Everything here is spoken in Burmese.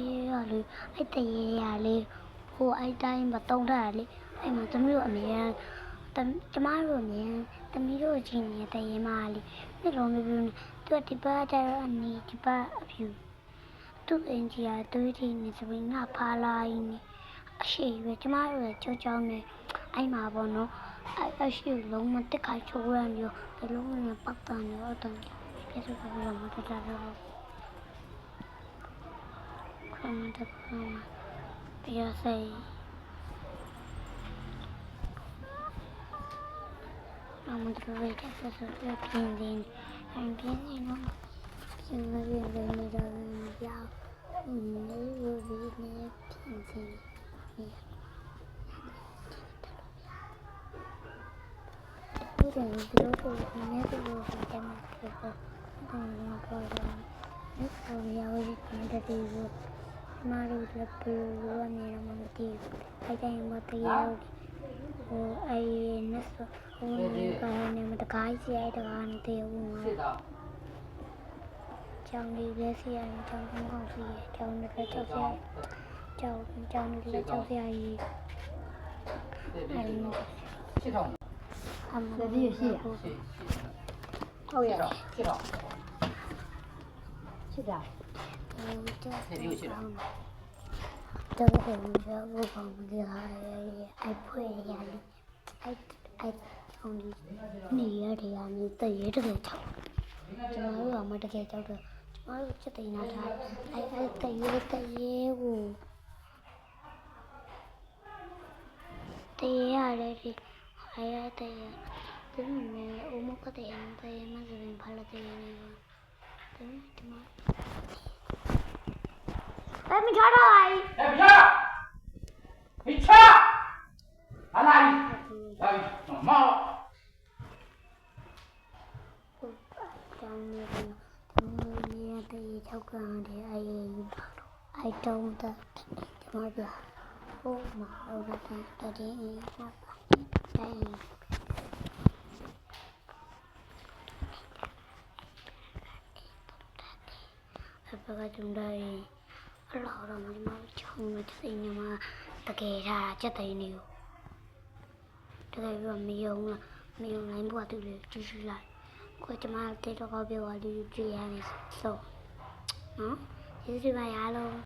ရေရလေအဲ့တရေရလေဟိုအဲ့တိုင်းမတုံးထားလေအဲ့မှာသမီးတို့အမြဲကျမတို့အမြဲသမီးတို့ချင်းနေတဲ့ရေမလေးဒီလိုမျိုးသူကဒီပတ်ကျတော့အနီဒီပတ်အဖြူသူ့အင်ဂျီယာတွေးထင်းနေဆိုရင်ငါဖာလာရင်းနေအရှိပဲကျမတို့ရဲ့ကြောကြောနဲ့အဲ့မှာပေါ့နော်အရှိလုံးမတက်ခိုင်ချိုးရမ်းရောဒီလုံးနဲ့ပတ်တန်ရောတော့ပြည့်စုံလို့မတက်တာတော့ခမတကပြရစေအမတို့ရဲ့ဆက်ဆက်ပြင်းပြင်းအင်းပြင်းနေတော့ကျန်နေတယ်နေတော့ကြောက်နေရပြီးနေပြင်းစင်းဒီလိုနည်းတူနေတယ်မှာဖြစ်တော့ငါကတော့ဒီလိုရောနေတဲ့ဒီလိုမာရီလက်ပူရောနေရမှာမတည်အဲ့တိုင်းမတရားဟိုအဲ့နဲ့ဆိုဟိုကနေမတကားစီအဲ့တကားနဲ့တည်ဘူးမှာကျောင်းလေးလက်စီအဲ့ကျောင်းကောင်းစီကျောင်းနဲ့ကြောက်စရာကျောင်းနဲ့ကြောက်စရာကြီးအဲ့系统အမှန်တ这ည်း游戏啊，系统系统是的，这游戏这个很热，我放不下来，爱破呀哩，爱从你也这样，你这也这个吵，怎么我们这个叫做，怎么这得拿它，爱这也我，这也来的，还要这也，这么我们可得这也嘛这边跑了这也那个，这么。哎，没查到哎！哎，别吃！别吃！来来，来，猫。trong thì cháu cần thì ai trông ta cho nó được ô mà ô ra ta đi đây và trong đây lọ rồi mà trong nó chơi nhưng mà ta kể ra cho tay nhiều đây là mình lấy mua từ để chú lại cô cho mà tay nó có biểu là đi chơi này so nó chứ đi bài alo